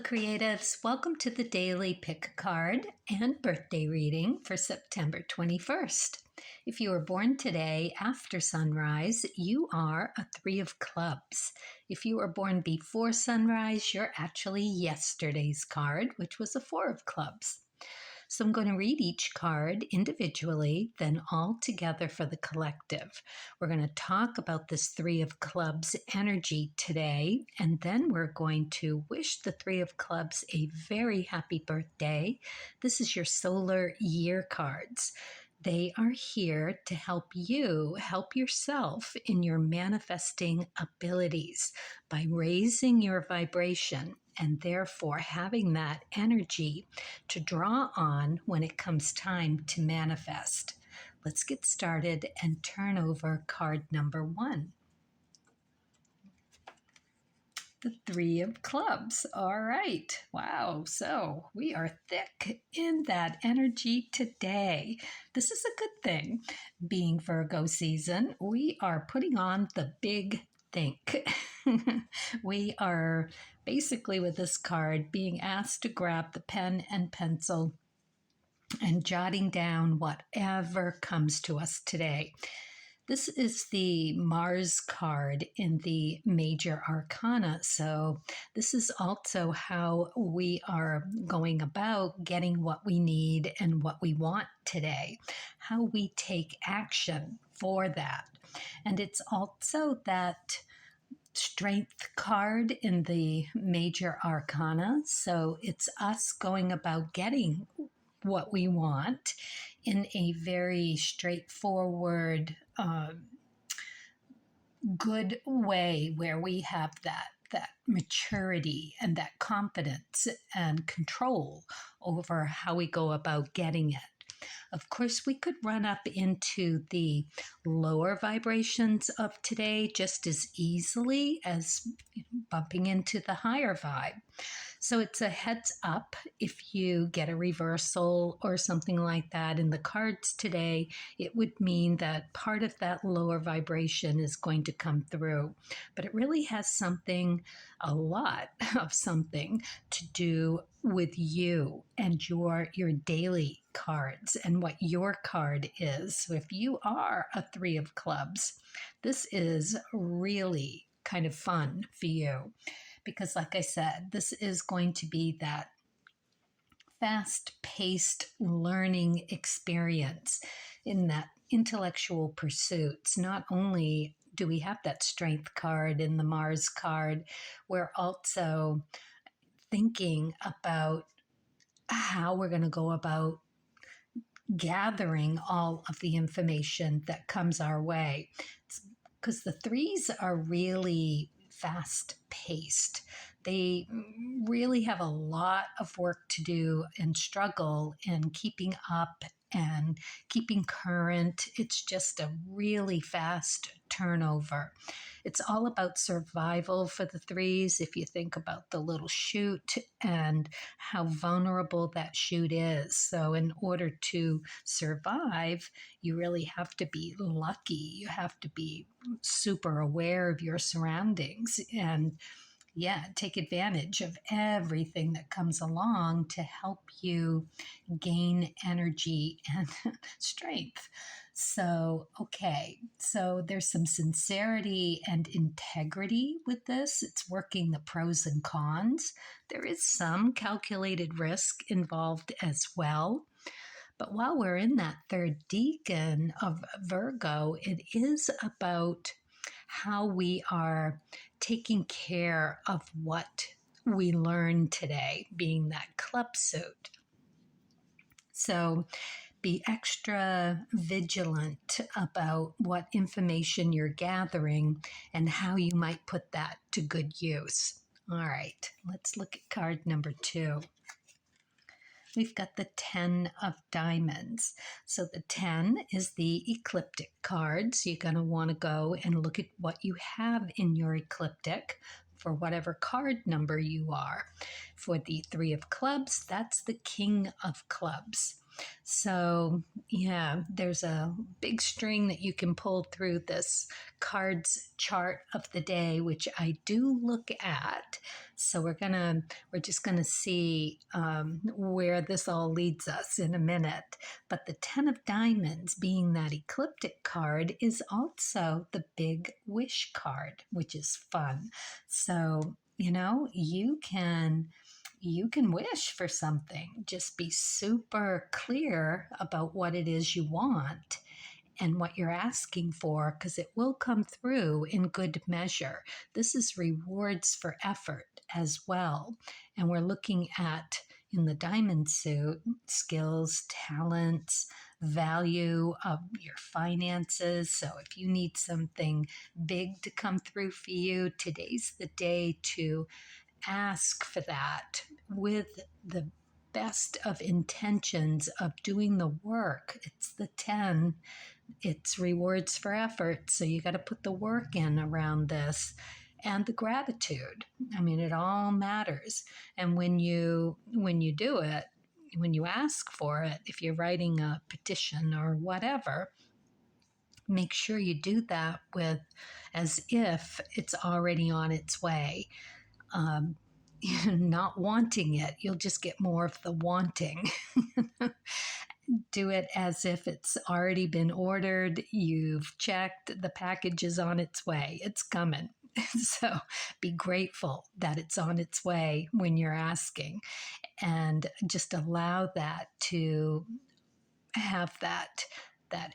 Creatives. Welcome to the daily pick a card and birthday reading for September 21st. If you were born today after sunrise, you are a 3 of clubs. If you were born before sunrise, you're actually yesterday's card, which was a 4 of clubs. So I'm going to read each card individually, then all together for the collective. We're going to talk about this 3 of clubs energy today, and then we're going to wish the 3 of clubs a very happy birthday. This is your solar year cards. They are here to help you help yourself in your manifesting abilities by raising your vibration and therefore having that energy to draw on when it comes time to manifest. Let's get started and turn over card number 1. The 3 of clubs. All right. Wow. So we are thick in that energy today. This is a good thing. Being Virgo season, we are putting on the big think. We are basically with this card being asked to grab the pen and pencil and jotting down whatever comes to us today. This is the Mars card in the Major Arcana. So this is also how we are going about getting what we need and what we want today, how we take action for that. And it's also that Strength card in the Major Arcana. So it's us going about getting what we want in a very straightforward, good way where we have that maturity and that confidence and control over how we go about getting it. Of course, we could run up into the lower vibrations of today just as easily as bumping into the higher vibe. So it's a heads up if you get a reversal or something like that in the cards today. It would mean that part of that lower vibration is going to come through. But it really has a lot of something to do with you and your daily cards and what your card is. So if you are a 3 of clubs, this is really kind of fun for you because, like I said, this is going to be that fast-paced learning experience in that intellectual pursuits. Not only do we have that Strength card in the Mars card, we're also thinking about how we're going to go about gathering all of the information that comes our way. Because the 3s are really fast-paced. They really have a lot of work to do and struggle in keeping up and keeping current. It's just a really fast turnover. It's all about survival for the 3s. If you think about the little chute and how vulnerable that chute is. So in order to survive, you really have to be lucky. You have to be super aware of your surroundings and take advantage of everything that comes along to help you gain energy and strength. So there's some sincerity and integrity with this. It's working the pros and cons. There is some calculated risk involved as well. But while we're in that 3rd decan of Virgo, it is about how we are taking care of what we learn today, being that club suit. So be extra vigilant about what information you're gathering and how you might put that to good use. All right, let's look at card number 2. We've got the 10 of diamonds. So the 10 is the ecliptic card. So you're going to want to go and look at what you have in your ecliptic for whatever card number you are. For the 3 of clubs, that's the king of clubs. So, yeah, there's a big string that you can pull through this cards chart of the day, which I do look at. So we're just gonna see where this all leads us in a minute. But the 10 of Diamonds, being that ecliptic card, is also the big wish card, which is fun. So, you can wish for something. Just be super clear about what it is you want and what you're asking for, because it will come through in good measure. This is rewards for effort as well. And we're looking at, in the diamond suit, skills, talents, value of your finances. So if you need something big to come through for you, today's the day to ask for that with the best of intentions of doing the work. It's the 10, it's rewards for effort. So you got to put the work in around this, and the gratitude. I mean, it all matters. And when you do it, when you ask for it, if you're writing a petition or whatever, make sure you do that with as if it's already on its way. um, not wanting it, you'll just get more of the wanting. Do it as if it's already been ordered, you've checked, the package is on its way, it's coming. So be grateful that it's on its way when you're asking, and just allow that to have that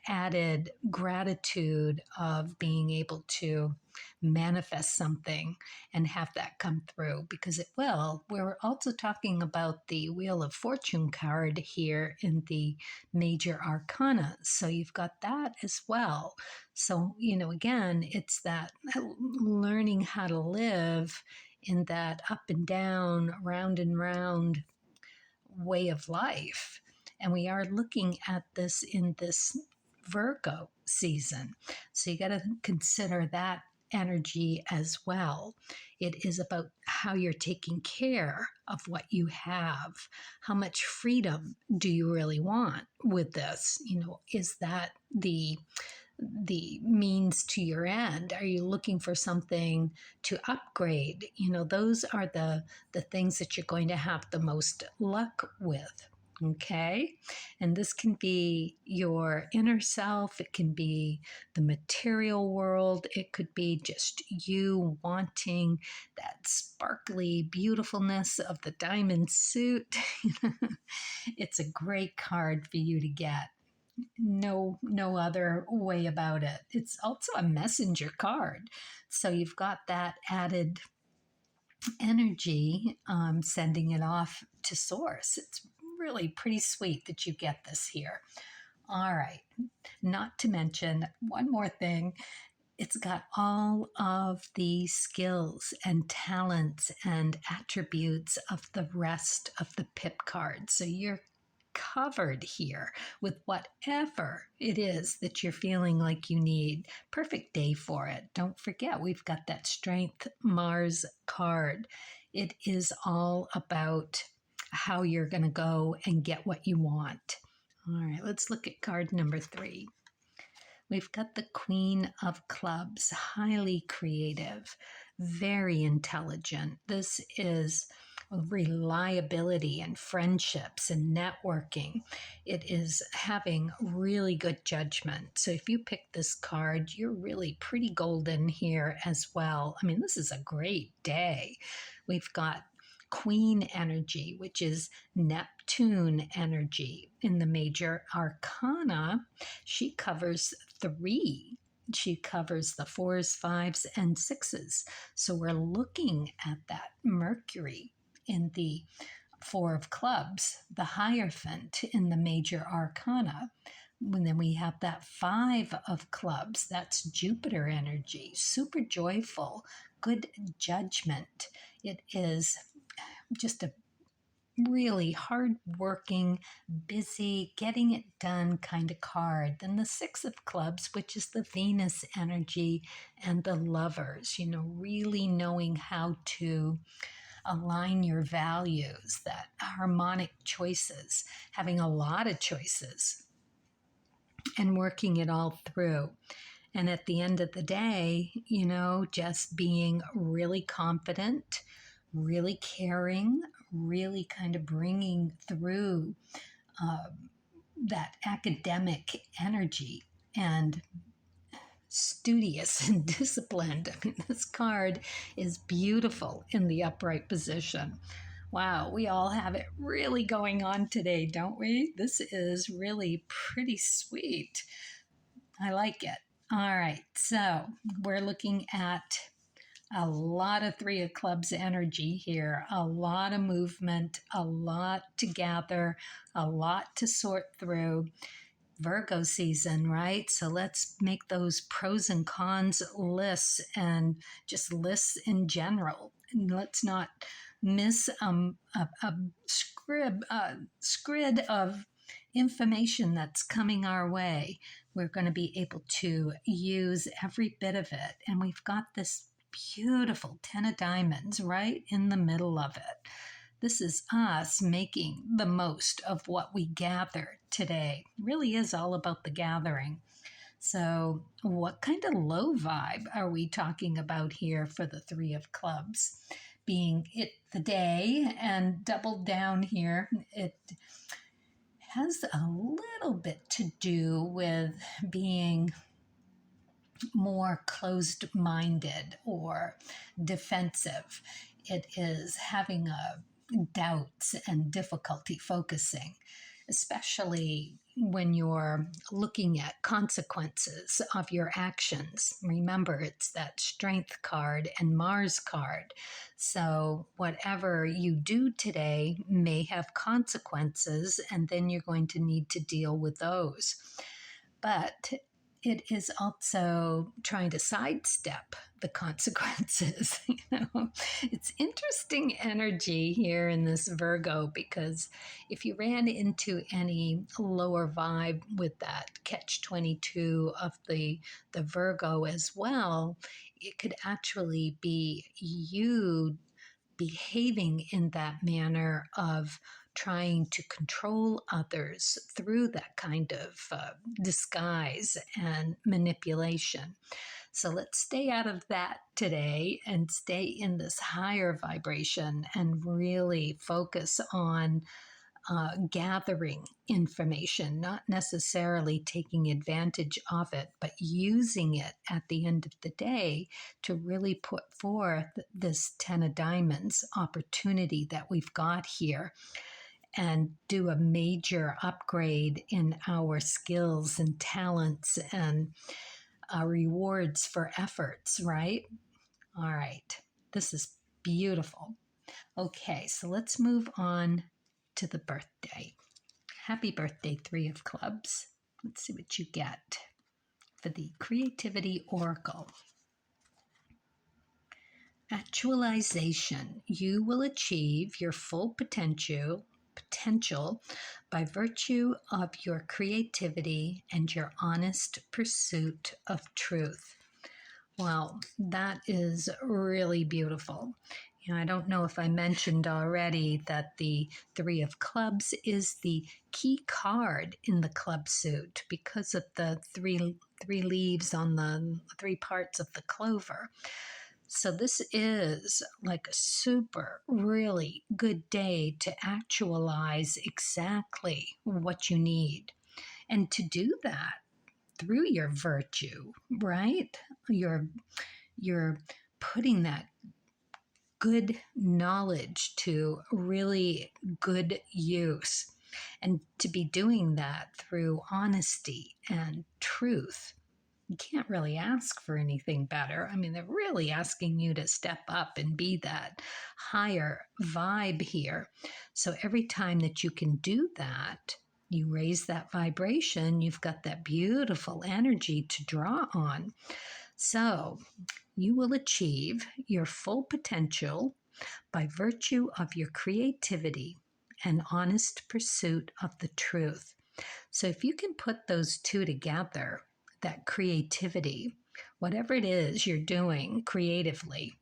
added gratitude of being able to manifest something and have that come through, because it will. We're also talking about the Wheel of Fortune card here in the major arcana. So you've got that as well. So, again, it's that learning how to live in that up and down, round and round way of life. And we are looking at this in this Virgo season. So you got to consider that energy as well. It is about how you're taking care of what you have. How much freedom do you really want with this? Is that the means to your end? Are you looking for something to upgrade? Those are the things that you're going to have the most luck with. Okay. And this can be your inner self. It can be the material world. It could be just you wanting that sparkly beautifulness of the diamond suit. It's a great card for you to get. No other way about it. It's also a messenger card. So you've got that added energy, sending it off to source. It's really pretty sweet that you get this here. All right. Not to mention one more thing. It's got all of the skills and talents and attributes of the rest of the pip cards. So you're covered here with whatever it is that you're feeling like you need. Perfect day for it. Don't forget, we've got that Strength Mars card. It is all about how you're going to go and get what you want. All right, let's look at card number 3. We've got the Queen of Clubs, highly creative, very intelligent. This is reliability and friendships and networking. It is having really good judgment. So if you pick this card, you're really pretty golden here as well. I mean, this is a great day. We've got Queen energy, which is Neptune energy. In the major arcana, she covers 3. She covers the 4s, 5s, and 6s. So we're looking at that Mercury in the 4 of clubs, the Hierophant in the major arcana. And then we have that 5 of clubs, that's Jupiter energy, super joyful, good judgment. It is just a really hard-working, busy, getting it done kind of card. Then the 6 of clubs, which is the Venus energy and the Lovers, really knowing how to align your values, that harmonic choices, having a lot of choices and working it all through. And at the end of the day, just being really confident, really caring, really kind of bringing through that academic energy and studious and disciplined. I mean, this card is beautiful in the upright position. Wow, we all have it really going on today, don't we? This is really pretty sweet. I like it. All right, so we're looking at a lot of Three of Clubs energy here, a lot of movement, a lot to gather, a lot to sort through. Virgo season, right? So let's make those pros and cons lists and just lists in general. And let's not miss a scrid of information that's coming our way. We're going to be able to use every bit of it. And we've got this beautiful 10 of diamonds right in the middle of it. This is us making the most of what we gather today. It really is all about the gathering. So what kind of low vibe are we talking about here for the Three of Clubs? Being it the day and doubled down here, it has a little bit to do with being more closed-minded or defensive. It is having doubts and difficulty focusing, especially when you're looking at consequences of your actions. Remember, it's that Strength card and Mars card. So whatever you do today may have consequences, and then you're going to need to deal with those. But it is also trying to sidestep the consequences. It's interesting energy here in this Virgo, because if you ran into any lower vibe with that catch-22 of the Virgo as well, it could actually be you behaving in that manner of trying to control others through that kind of disguise and manipulation. So let's stay out of that today and stay in this higher vibration and really focus on gathering information, not necessarily taking advantage of it, but using it at the end of the day to really put forth this 10 of diamonds opportunity that we've got here and do a major upgrade in our skills and talents and rewards for efforts, right? All right, this is beautiful. Okay, so let's move on to the birthday. Happy birthday, Three of Clubs. Let's see what you get for the Creativity Oracle. Actualization. You will achieve your full potential by virtue of your creativity and your honest pursuit of truth. Wow, that is really beautiful. I don't know if I mentioned already that the Three of Clubs is the key card in the club suit because of the three leaves on the three parts of the clover. So this is like a super, really good day to actualize exactly what you need. And to do that through your virtue, right? You're putting that good knowledge to really good use. And to be doing that through honesty and truth. You can't really ask for anything better. I mean, they're really asking you to step up and be that higher vibe here. So every time that you can do that, you raise that vibration, you've got that beautiful energy to draw on. So you will achieve your full potential by virtue of your creativity and honest pursuit of the truth. So if you can put those two together, that creativity, whatever it is you're doing creatively,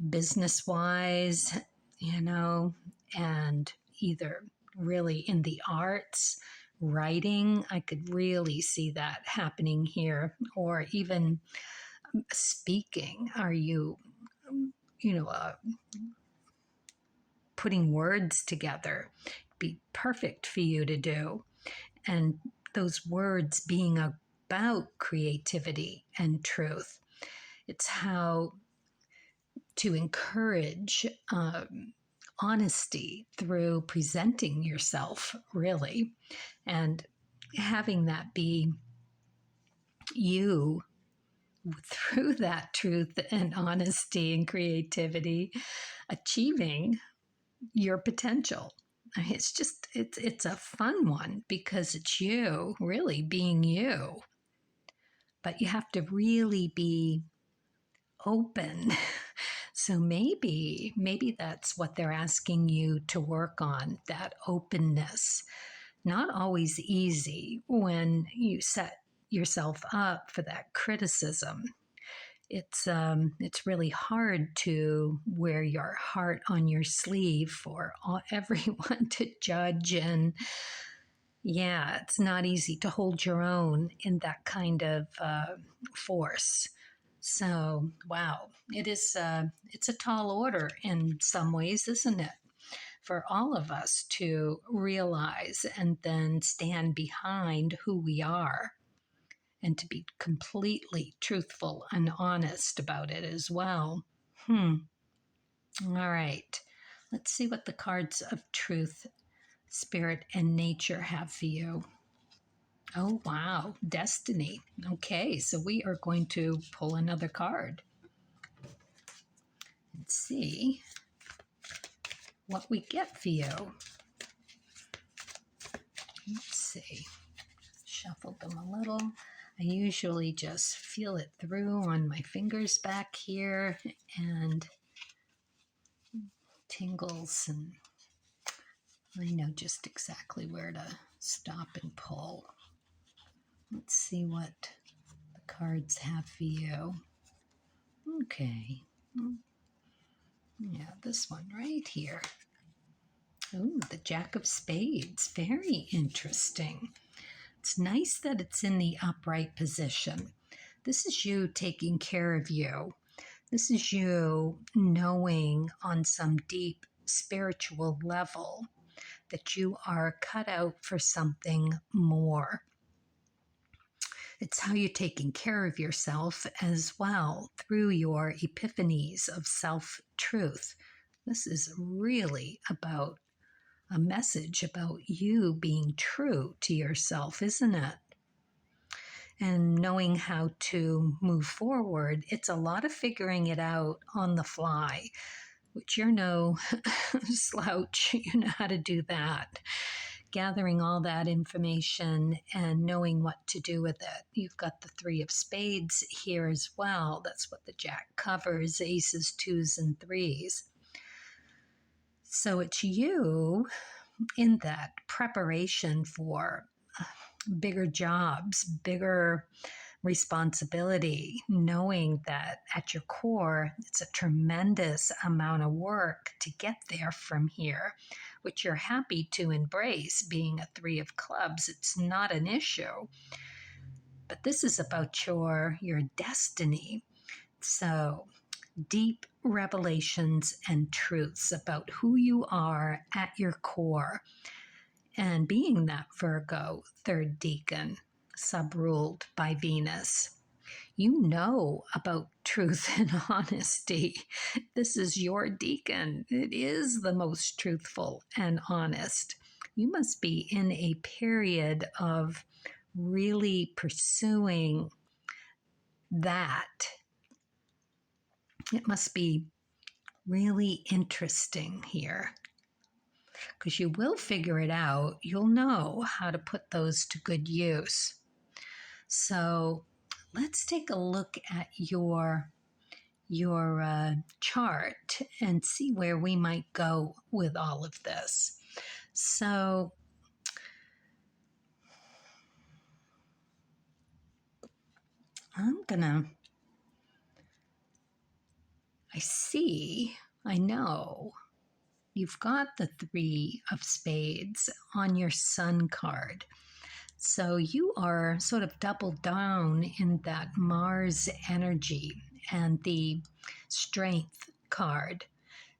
business-wise, and either really in the arts, writing, I could really see that happening here, or even speaking. Are you, you know, uh, putting words together? Be perfect for you to do. And those words being about creativity and truth. It's how to encourage honesty through presenting yourself, really, and having that be you through that truth and honesty and creativity, achieving your potential. It's a fun one because it's you really being you, but you have to really be open. So maybe that's what they're asking you to work on, that openness. Not always easy when you set yourself up for that criticism. It's really hard to wear your heart on your sleeve for everyone to judge, and yeah, it's not easy to hold your own in that kind of force. So, wow, it's a tall order in some ways, isn't it? For all of us to realize and then stand behind who we are and to be completely truthful and honest about it as well. All right. Let's see what the cards of truth, spirit, and nature have for you. Oh, wow. Destiny. Okay, so we are going to pull another card and see what we get for you. Let's see. Shuffle them a little. I usually just feel it through on my fingers back here and tingles, and I know just exactly where to stop and pull. Let's see what the cards have for you. Okay. Yeah, this one right here. Oh, the Jack of Spades. Very interesting. It's nice that it's in the upright position. This is you taking care of you. This is you knowing on some deep spiritual level that you are cut out for something more. It's how you're taking care of yourself as well through your epiphanies of self-truth. This is really about a message about you being true to yourself, isn't it? And knowing how to move forward, it's a lot of figuring it out on the fly, which you're no slouch. You know how to do that. Gathering all that information and knowing what to do with it. You've got the Three of Spades here as well. That's what the Jack covers, aces, twos, and threes. So it's you in that preparation for bigger jobs, bigger responsibility, knowing that at your core, it's a tremendous amount of work to get there from here, which you're happy to embrace. Being a Three of Clubs, it's not an issue. But this is about your destiny. So deep revelations and truths about who you are at your core. And being that Virgo third deacon, subruled by Venus, you know about truth and honesty. This is your deacon. It is the most truthful and honest. You must be in a period of really pursuing that. It must be really interesting here, because you will figure it out. You'll know how to put those to good use. So let's take a look at your chart and see where we might go with all of this. So I know you've got the 3 of spades on your Sun card. So you are sort of doubled down in that Mars energy and the Strength card.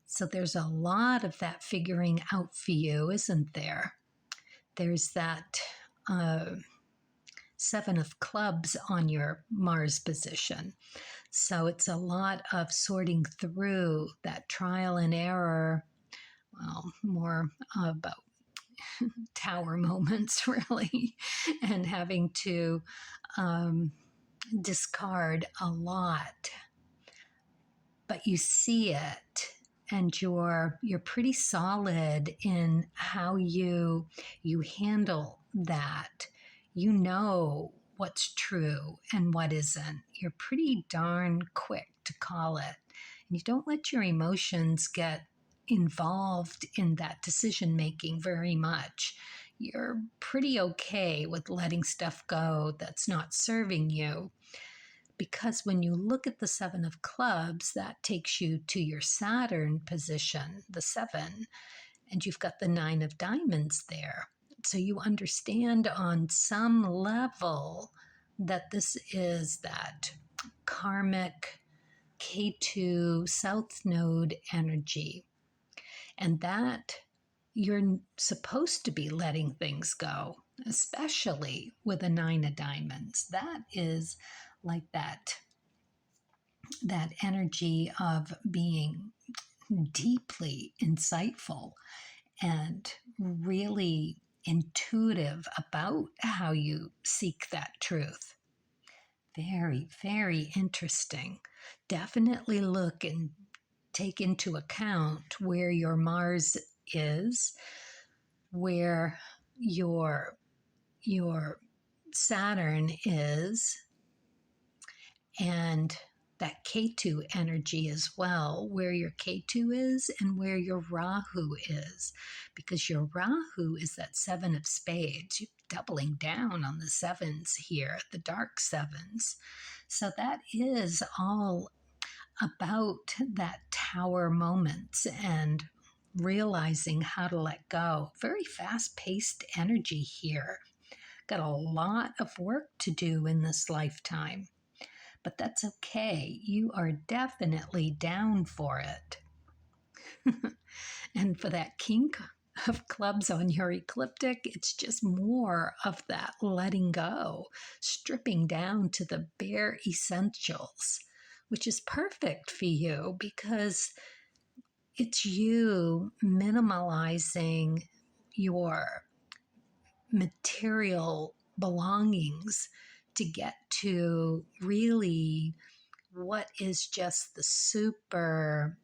So there's a lot of that figuring out for you, isn't there? There's that 7 of Clubs on your Mars position. So it's a lot of sorting through that trial and error, well, more about tower moments, really, and having to discard a lot. But you see it, and you're pretty solid in how you handle that. You know what's true and what isn't. You're pretty darn quick to call it. And you don't let your emotions get involved in that decision making very much. You're pretty okay with letting stuff go that's not serving you. Because when you look at the 7 of Clubs, that takes you to your Saturn position, the 7, and you've got the 9 of Diamonds there. So you understand on some level that this is that karmic K2 South Node energy, and that you're supposed to be letting things go, especially with a 9 of Diamonds. That is like that energy of being deeply insightful and really intuitive about how you seek that truth. Very, very interesting. Definitely look and take into account where your Mars is, where your Saturn is, and that K2 energy as well, where your K2 is and where your Rahu is, because your Rahu is that 7 of spades. You're doubling down on the 7s here, the dark 7s. So that is all about that tower moments and realizing how to let go. Very fast-paced energy here. Got a lot of work to do in this lifetime. But that's okay. You are definitely down for it. And for that King of Clubs on your ecliptic, it's just more of that letting go, stripping down to the bare essentials, which is perfect for you because it's you minimalizing your material belongings to get to really what is just the super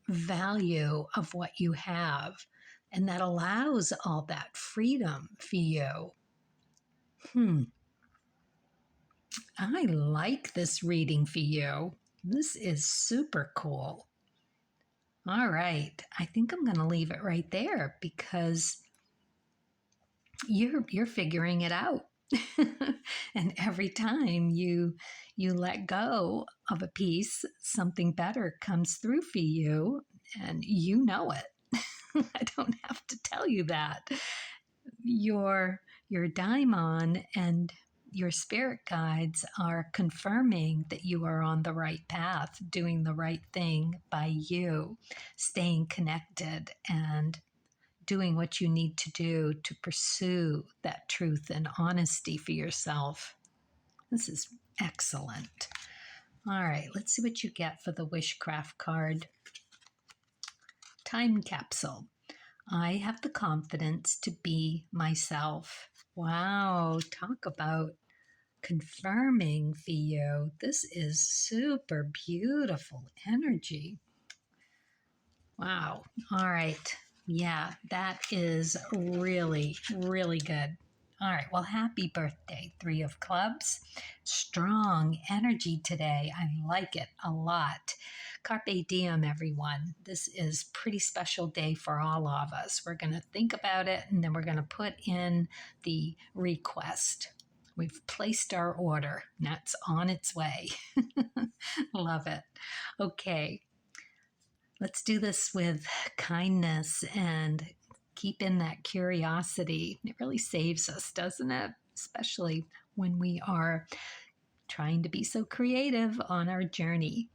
value of what you have. And that allows all that freedom for you. I like this reading for you. This is super cool. All right. I think I'm going to leave it right there because you're figuring it out. And every time you let go of a piece, something better comes through for you, and you know it. I don't have to tell you that. Your daimon and your spirit guides are confirming that you are on the right path, doing the right thing by you, staying connected and doing what you need to do to pursue that truth and honesty for yourself. This is excellent. All right, let's see what you get for the Wishcraft card. Time capsule. I have the confidence to be myself. Wow, talk about confirming for you. This is super beautiful energy. Wow. All right. Yeah, that is really, really good. All right. Well, happy birthday, 3 of Clubs. Strong energy today. I like it a lot. Carpe diem, everyone. This is a pretty special day for all of us. We're going to think about it, and then we're going to put in the request. We've placed our order, and that's on its way. Love it. Okay. Let's do this with kindness and keep in that curiosity. It really saves us, doesn't it? Especially when we are trying to be so creative on our journey.